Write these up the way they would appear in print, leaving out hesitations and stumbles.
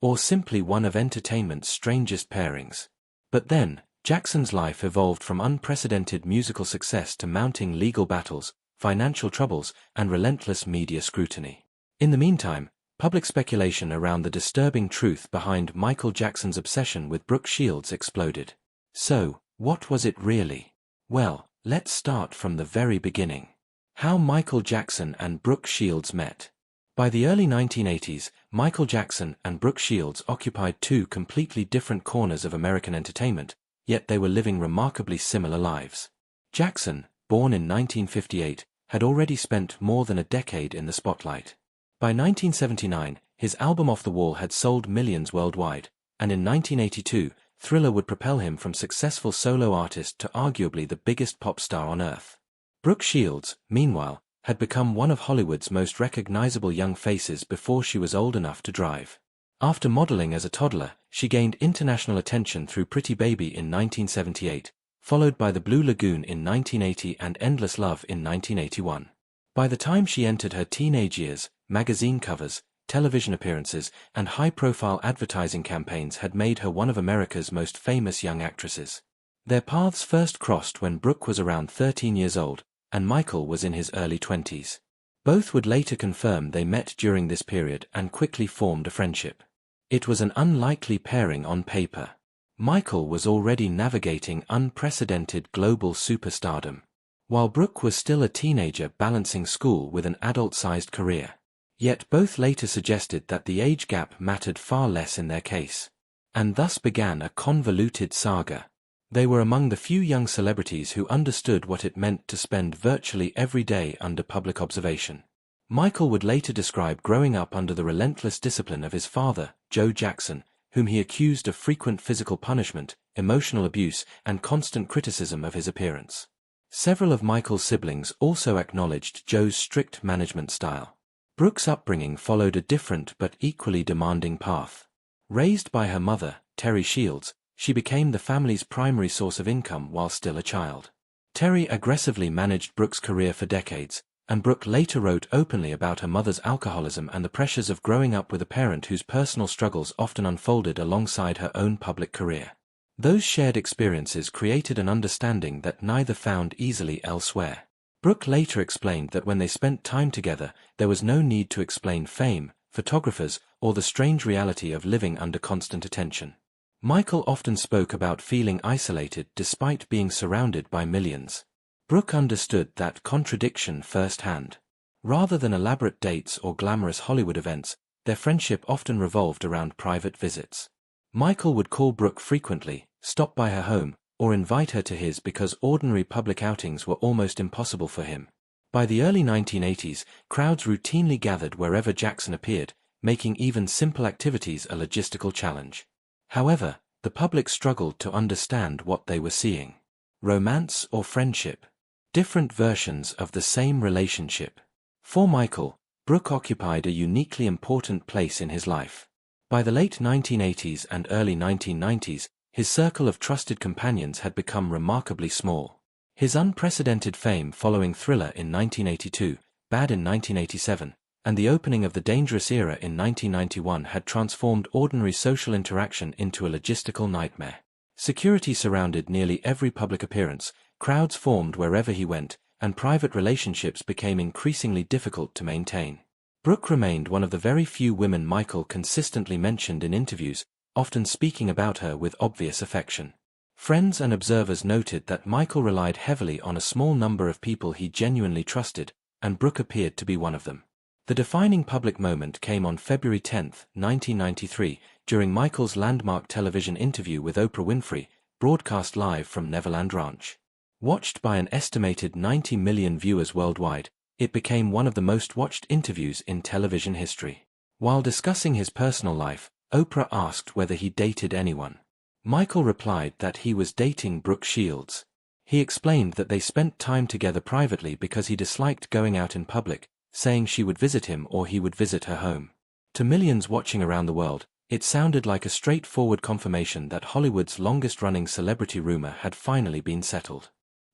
or simply one of entertainment's strangest pairings. But then, Jackson's life evolved from unprecedented musical success to mounting legal battles, financial troubles, and relentless media scrutiny. In the meantime, public speculation around the disturbing truth behind Michael Jackson's obsession with Brooke Shields exploded. So, what was it really? Well, let's start from the very beginning. How Michael Jackson and Brooke Shields met. By the early 1980s, Michael Jackson and Brooke Shields occupied two completely different corners of American entertainment, yet they were living remarkably similar lives. Jackson, born in 1958, had already spent more than a decade in the spotlight. By 1979, his album Off the Wall had sold millions worldwide, and in 1982, Thriller would propel him from successful solo artist to arguably the biggest pop star on earth. Brooke Shields, meanwhile, had become one of Hollywood's most recognizable young faces before she was old enough to drive. After modeling as a toddler, she gained international attention through Pretty Baby in 1978, followed by The Blue Lagoon in 1980 and Endless Love in 1981. By the time she entered her teenage years, magazine covers, television appearances, and high-profile advertising campaigns had made her one of America's most famous young actresses. Their paths first crossed when Brooke was around 13 years old, and Michael was in his early 20s. Both would later confirm they met during this period and quickly formed a friendship. It was an unlikely pairing on paper. Michael was already navigating unprecedented global superstardom, while Brooke was still a teenager balancing school with an adult-sized career. Yet both later suggested that the age gap mattered far less in their case. And thus began a convoluted saga. They were among the few young celebrities who understood what it meant to spend virtually every day under public observation. Michael would later describe growing up under the relentless discipline of his father, Joe Jackson, whom he accused of frequent physical punishment, emotional abuse, and constant criticism of his appearance. Several of Michael's siblings also acknowledged Joe's strict management style. Brooke's upbringing followed a different but equally demanding path. Raised by her mother, Terry Shields, she became the family's primary source of income while still a child. Terry aggressively managed Brooke's career for decades, and Brooke later wrote openly about her mother's alcoholism and the pressures of growing up with a parent whose personal struggles often unfolded alongside her own public career. Those shared experiences created an understanding that neither found easily elsewhere. Brooke later explained that when they spent time together, there was no need to explain fame, photographers, or the strange reality of living under constant attention. Michael often spoke about feeling isolated despite being surrounded by millions. Brooke understood that contradiction firsthand. Rather than elaborate dates or glamorous Hollywood events, their friendship often revolved around private visits. Michael would call Brooke frequently, stop by her home, or invite her to his because ordinary public outings were almost impossible for him. By the early 1980s, crowds routinely gathered wherever Jackson appeared, making even simple activities a logistical challenge. However, the public struggled to understand what they were seeing. Romance or friendship? Different versions of the same relationship. For Michael, Brooke occupied a uniquely important place in his life. By the late 1980s and early 1990s, his circle of trusted companions had become remarkably small. His unprecedented fame following Thriller in 1982, Bad in 1987, and the opening of the Dangerous era in 1991 had transformed ordinary social interaction into a logistical nightmare. Security surrounded nearly every public appearance, crowds formed wherever he went, and private relationships became increasingly difficult to maintain. Brooke remained one of the very few women Michael consistently mentioned in interviews, often speaking about her with obvious affection. Friends and observers noted that Michael relied heavily on a small number of people he genuinely trusted, and Brooke appeared to be one of them. The defining public moment came on February 10, 1993, during Michael's landmark television interview with Oprah Winfrey, broadcast live from Neverland Ranch. Watched by an estimated 90 million viewers worldwide, it became one of the most watched interviews in television history. While discussing his personal life, Oprah asked whether he dated anyone. Michael replied that he was dating Brooke Shields. He explained that they spent time together privately because he disliked going out in public, saying she would visit him or he would visit her home. To millions watching around the world, it sounded like a straightforward confirmation that Hollywood's longest-running celebrity rumor had finally been settled.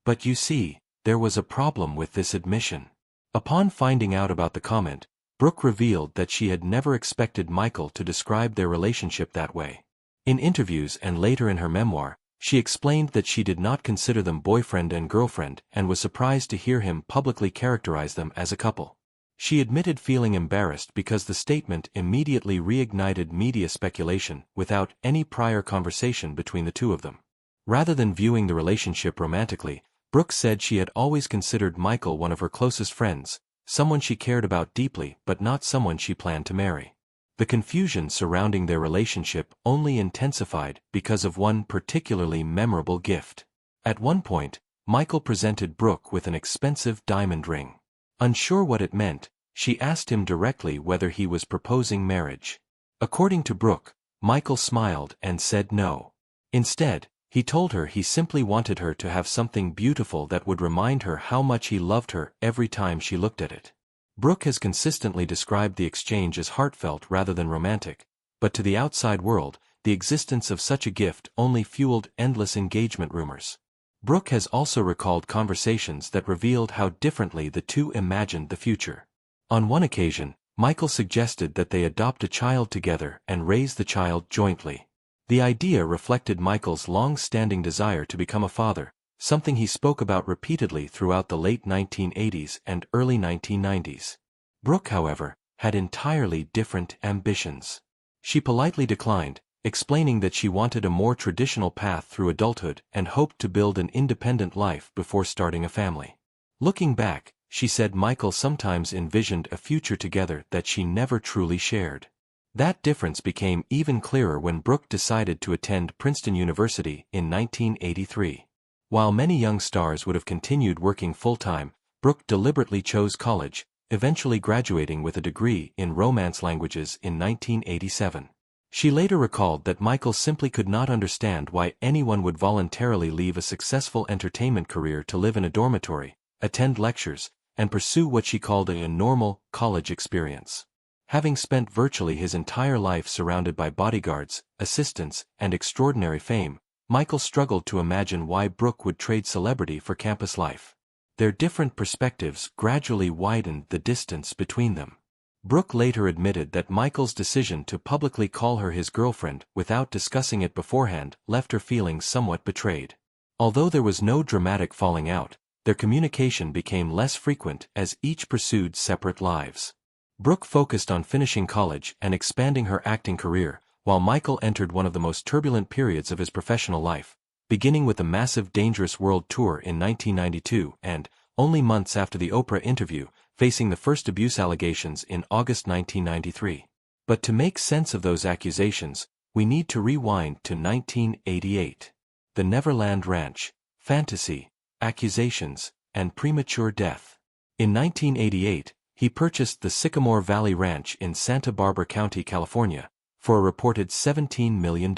But you see, there was a problem with this admission. Upon finding out about the comment, Brooke revealed that she had never expected Michael to describe their relationship that way. In interviews and later in her memoir, she explained that she did not consider them boyfriend and girlfriend and was surprised to hear him publicly characterize them as a couple. She admitted feeling embarrassed because the statement immediately reignited media speculation without any prior conversation between the two of them. Rather than viewing the relationship romantically, Brooke said she had always considered Michael one of her closest friends, someone she cared about deeply but not someone she planned to marry. The confusion surrounding their relationship only intensified because of one particularly memorable gift. At one point, Michael presented Brooke with an expensive diamond ring. Unsure what it meant, she asked him directly whether he was proposing marriage. According to Brooke, Michael smiled and said no. Instead, he told her he simply wanted her to have something beautiful that would remind her how much he loved her every time she looked at it. Brooke has consistently described the exchange as heartfelt rather than romantic, but to the outside world, the existence of such a gift only fueled endless engagement rumors. Brooke has also recalled conversations that revealed how differently the two imagined the future. On one occasion, Michael suggested that they adopt a child together and raise the child jointly. The idea reflected Michael's long-standing desire to become a father, something he spoke about repeatedly throughout the late 1980s and early 1990s. Brooke, however, had entirely different ambitions. She politely declined, explaining that she wanted a more traditional path through adulthood and hoped to build an independent life before starting a family. Looking back, she said Michael sometimes envisioned a future together that she never truly shared. That difference became even clearer when Brooke decided to attend Princeton University in 1983. While many young stars would have continued working full-time, Brooke deliberately chose college, eventually graduating with a degree in Romance languages in 1987. She later recalled that Michael simply could not understand why anyone would voluntarily leave a successful entertainment career to live in a dormitory, attend lectures, and pursue what she called a normal college experience. Having spent virtually his entire life surrounded by bodyguards, assistants, and extraordinary fame, Michael struggled to imagine why Brooke would trade celebrity for campus life. Their different perspectives gradually widened the distance between them. Brooke later admitted that Michael's decision to publicly call her his girlfriend without discussing it beforehand left her feeling somewhat betrayed. Although there was no dramatic falling out, their communication became less frequent as each pursued separate lives. Brooke focused on finishing college and expanding her acting career, while Michael entered one of the most turbulent periods of his professional life, beginning with the massive Dangerous World Tour in 1992 and, only months after the Oprah interview, facing the first abuse allegations in August 1993. But to make sense of those accusations, we need to rewind to 1988. The Neverland Ranch, fantasy, accusations, and premature death. In 1988, he purchased the Sycamore Valley Ranch in Santa Barbara County, California, for a reported $17 million.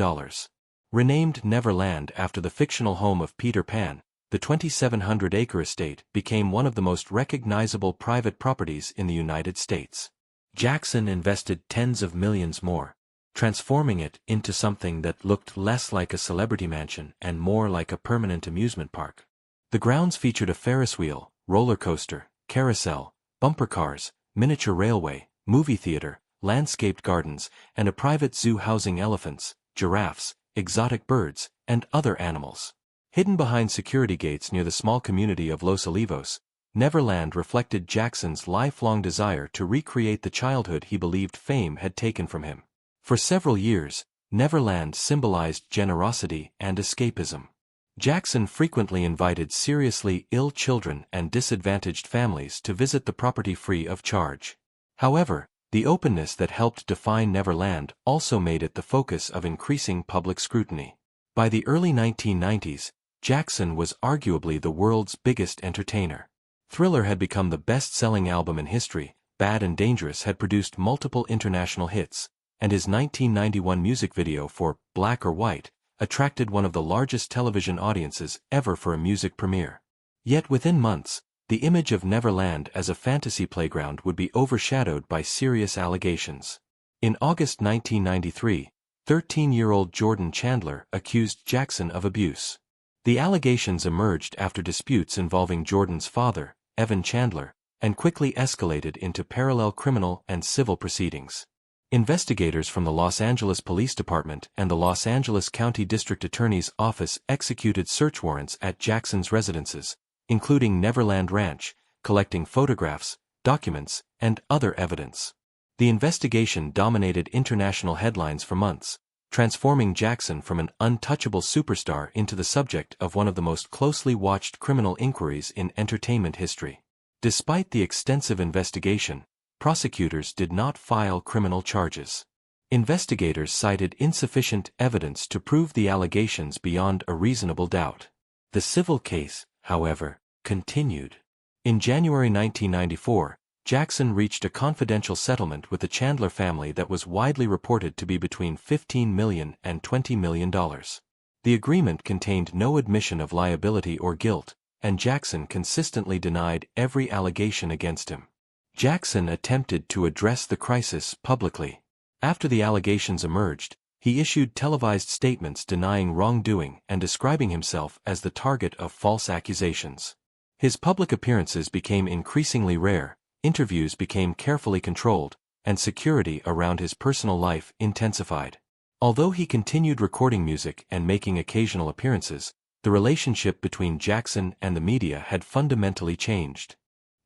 Renamed Neverland after the fictional home of Peter Pan, the 2,700-acre estate became one of the most recognizable private properties in the United States. Jackson invested tens of millions more, transforming it into something that looked less like a celebrity mansion and more like a permanent amusement park. The grounds featured a Ferris wheel, roller coaster, carousel, bumper cars, miniature railway, movie theater, landscaped gardens, and a private zoo housing elephants, giraffes, exotic birds, and other animals. Hidden behind security gates near the small community of Los Olivos, Neverland reflected Jackson's lifelong desire to recreate the childhood he believed fame had taken from him. For several years, Neverland symbolized generosity and escapism. Jackson frequently invited seriously ill children and disadvantaged families to visit the property free of charge. However, the openness that helped define Neverland also made it the focus of increasing public scrutiny. By the early 1990s, Jackson was arguably the world's biggest entertainer. Thriller had become the best-selling album in history, Bad and Dangerous had produced multiple international hits, and his 1991 music video for Black or White attracted one of the largest television audiences ever for a music premiere. Yet within months, the image of Neverland as a fantasy playground would be overshadowed by serious allegations. In August 1993, 13-year-old Jordan Chandler accused Jackson of abuse. The allegations emerged after disputes involving Jordan's father, Evan Chandler, and quickly escalated into parallel criminal and civil proceedings. Investigators from the Los Angeles Police Department and the Los Angeles County District Attorney's Office executed search warrants at Jackson's residences, including Neverland Ranch, collecting photographs, documents, and other evidence. The investigation dominated international headlines for months, transforming Jackson from an untouchable superstar into the subject of one of the most closely watched criminal inquiries in entertainment history. Despite the extensive investigation, prosecutors did not file criminal charges. Investigators cited insufficient evidence to prove the allegations beyond a reasonable doubt. The civil case, however, continued. In January 1994, Jackson reached a confidential settlement with the Chandler family that was widely reported to be between $15 million and $20 million. The agreement contained no admission of liability or guilt, and Jackson consistently denied every allegation against him. Jackson attempted to address the crisis publicly. After the allegations emerged, he issued televised statements denying wrongdoing and describing himself as the target of false accusations. His public appearances became increasingly rare, interviews became carefully controlled, and security around his personal life intensified. Although he continued recording music and making occasional appearances, the relationship between Jackson and the media had fundamentally changed.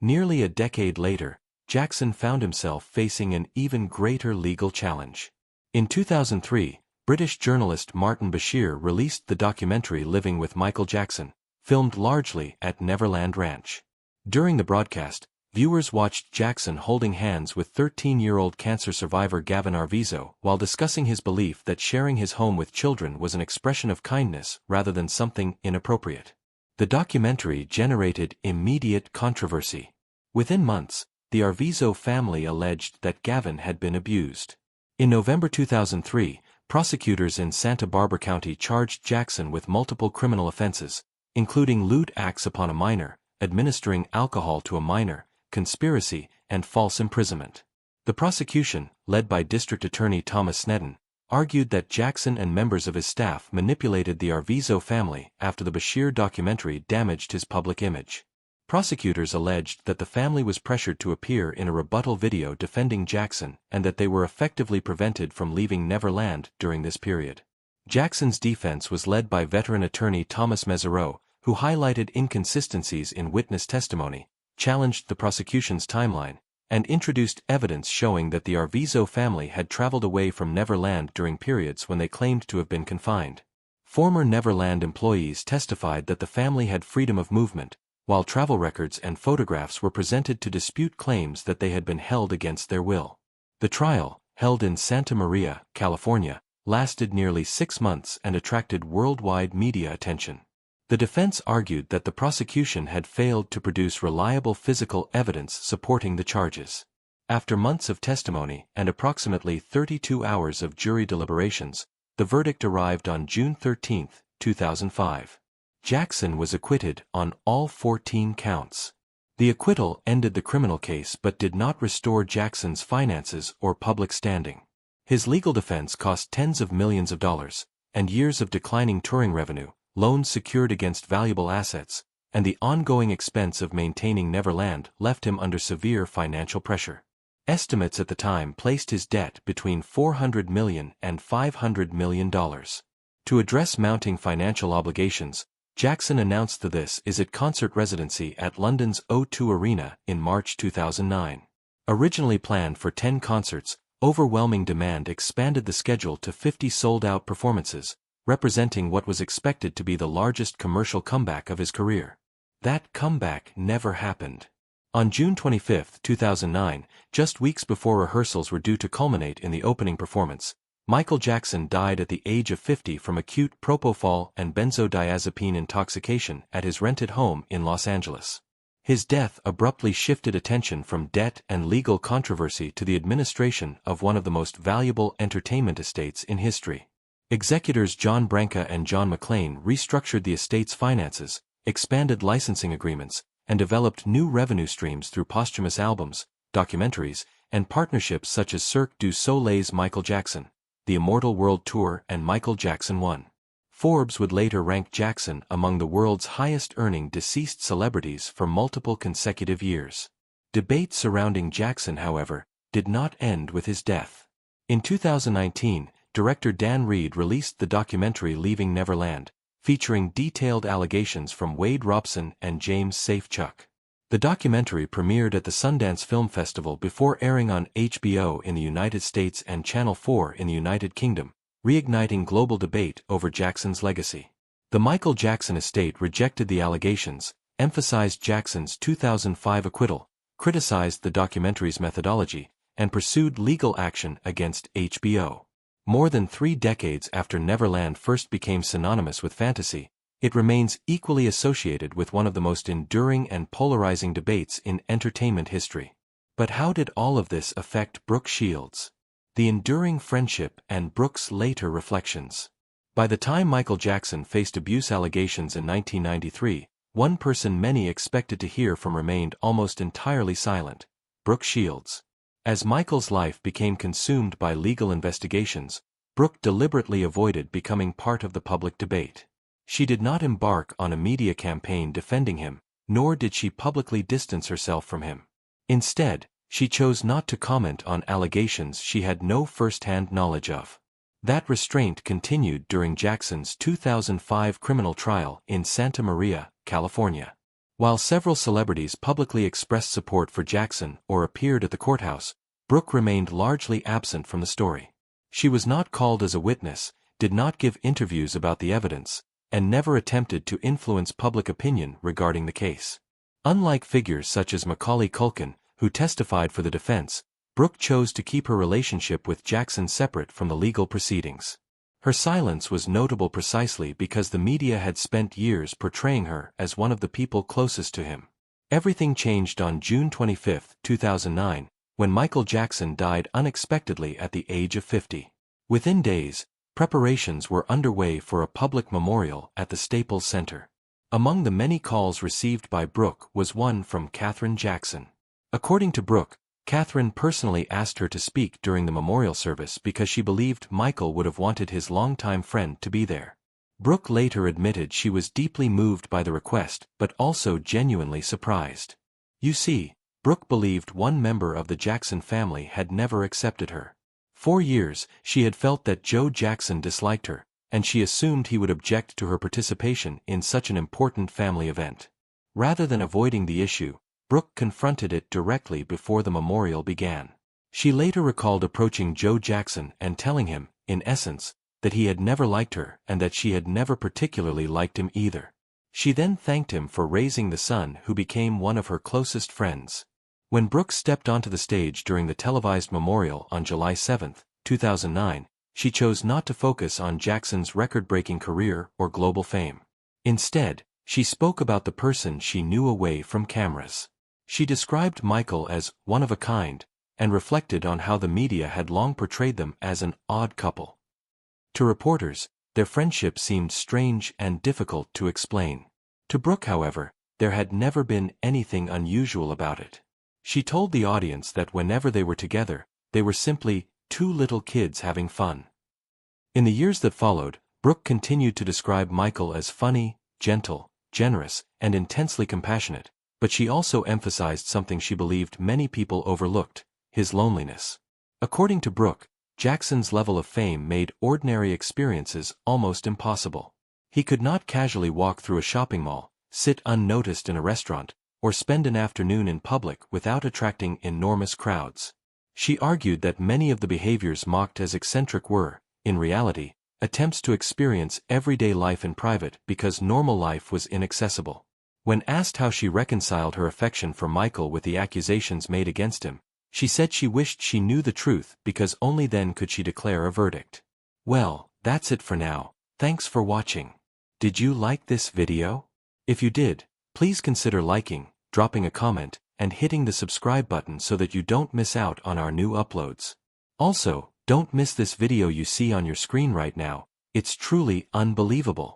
Nearly a decade later, Jackson found himself facing an even greater legal challenge. In 2003, British journalist Martin Bashir released the documentary Living with Michael Jackson, filmed largely at Neverland Ranch. During the broadcast, viewers watched Jackson holding hands with 13-year-old cancer survivor Gavin Arvizo while discussing his belief that sharing his home with children was an expression of kindness rather than something inappropriate. The documentary generated immediate controversy. Within months, the Arvizo family alleged that Gavin had been abused. In November 2003, prosecutors in Santa Barbara County charged Jackson with multiple criminal offenses, including lewd acts upon a minor, administering alcohol to a minor, conspiracy, and false imprisonment. The prosecution, led by District Attorney Thomas Sneddon, argued that Jackson and members of his staff manipulated the Arvizo family after the Bashir documentary damaged his public image. Prosecutors alleged that the family was pressured to appear in a rebuttal video defending Jackson and that they were effectively prevented from leaving Neverland during this period. Jackson's defense was led by veteran attorney Thomas Mesereau, who highlighted inconsistencies in witness testimony, challenged the prosecution's timeline, and introduced evidence showing that the Arvizo family had traveled away from Neverland during periods when they claimed to have been confined. Former Neverland employees testified that the family had freedom of movement, while travel records and photographs were presented to dispute claims that they had been held against their will. The trial, held in Santa Maria, California, lasted nearly 6 months and attracted worldwide media attention. The defense argued that the prosecution had failed to produce reliable physical evidence supporting the charges. After months of testimony and approximately 32 hours of jury deliberations, the verdict arrived on June 13, 2005. Jackson was acquitted on all 14 counts. The acquittal ended the criminal case but did not restore Jackson's finances or public standing. His legal defense cost tens of millions of dollars, and years of declining touring revenue, loans secured against valuable assets, and the ongoing expense of maintaining Neverland left him under severe financial pressure. Estimates at the time placed his debt between $400 million and $500 million. To address mounting financial obligations, Jackson announced the This Is It concert residency at London's O2 Arena in March 2009. Originally planned for 10 concerts, overwhelming demand expanded the schedule to 50 sold-out performances, representing what was expected to be the largest commercial comeback of his career. That comeback never happened. On June 25, 2009, just weeks before rehearsals were due to culminate in the opening performance, Michael Jackson died at the age of 50 from acute propofol and benzodiazepine intoxication at his rented home in Los Angeles. His death abruptly shifted attention from debt and legal controversy to the administration of one of the most valuable entertainment estates in history. Executors John Branca and John McClane restructured the estate's finances, expanded licensing agreements, and developed new revenue streams through posthumous albums, documentaries, and partnerships such as Cirque du Soleil's Michael Jackson, The Immortal World Tour, and Michael Jackson 1. Forbes would later rank Jackson among the world's highest-earning deceased celebrities for multiple consecutive years. Debate surrounding Jackson, however, did not end with his death. In 2019, director Dan Reed released the documentary Leaving Neverland, featuring detailed allegations from Wade Robson and James Safechuck. The documentary premiered at the Sundance Film Festival before airing on HBO in the United States and Channel 4 in the United Kingdom, reigniting global debate over Jackson's legacy. The Michael Jackson estate rejected the allegations, emphasized Jackson's 2005 acquittal, criticized the documentary's methodology, and pursued legal action against HBO. More than 3 decades after Neverland first became synonymous with fantasy, it remains equally associated with one of the most enduring and polarizing debates in entertainment history. But how did all of this affect Brooke Shields? The enduring friendship and Brooke's later reflections. By the time Michael Jackson faced abuse allegations in 1993, one person many expected to hear from remained almost entirely silent: Brooke Shields. As Michael's life became consumed by legal investigations, Brooke deliberately avoided becoming part of the public debate. She did not embark on a media campaign defending him, nor did she publicly distance herself from him. Instead, she chose not to comment on allegations she had no first-hand knowledge of. That restraint continued during Jackson's 2005 criminal trial in Santa Maria, California. While several celebrities publicly expressed support for Jackson or appeared at the courthouse, Brooke remained largely absent from the story. She was not called as a witness, did not give interviews about the evidence, and never attempted to influence public opinion regarding the case. Unlike figures such as Macaulay Culkin, who testified for the defense, Brooke chose to keep her relationship with Jackson separate from the legal proceedings. Her silence was notable precisely because the media had spent years portraying her as one of the people closest to him. Everything changed on June 25, 2009, when Michael Jackson died unexpectedly at the age of 50. Within days, preparations were underway for a public memorial at the Staples Center. Among the many calls received by Brooke was one from Katherine Jackson. According to Brooke, Katherine personally asked her to speak during the memorial service because she believed Michael would have wanted his longtime friend to be there. Brooke later admitted she was deeply moved by the request but also genuinely surprised. You see, Brooke believed one member of the Jackson family had never accepted her. For years, she had felt that Joe Jackson disliked her, and she assumed he would object to her participation in such an important family event. Rather than avoiding the issue, Brooke confronted it directly before the memorial began. She later recalled approaching Joe Jackson and telling him, in essence, that he had never liked her and that she had never particularly liked him either. She then thanked him for raising the son who became one of her closest friends. When Brooke stepped onto the stage during the televised memorial on July 7, 2009, she chose not to focus on Jackson's record-breaking career or global fame. Instead, she spoke about the person she knew away from cameras. She described Michael as one of a kind, and reflected on how the media had long portrayed them as an odd couple. To reporters, their friendship seemed strange and difficult to explain. To Brooke, however, there had never been anything unusual about it. She told the audience that whenever they were together, they were simply two little kids having fun. In the years that followed, Brooke continued to describe Michael as funny, gentle, generous, and intensely compassionate, but she also emphasized something she believed many people overlooked: his loneliness. According to Brooke, Jackson's level of fame made ordinary experiences almost impossible. He could not casually walk through a shopping mall, sit unnoticed in a restaurant, or spend an afternoon in public without attracting enormous crowds. She argued that many of the behaviors mocked as eccentric were, in reality, attempts to experience everyday life in private because normal life was inaccessible. When asked how she reconciled her affection for Michael with the accusations made against him, she said she wished she knew the truth because only then could she declare a verdict. Well, that's it for now. Thanks for watching. Did you like this video? If you did, please consider liking, dropping a comment, and hitting the subscribe button so that you don't miss out on our new uploads. Also, don't miss this video you see on your screen right now. It's truly unbelievable.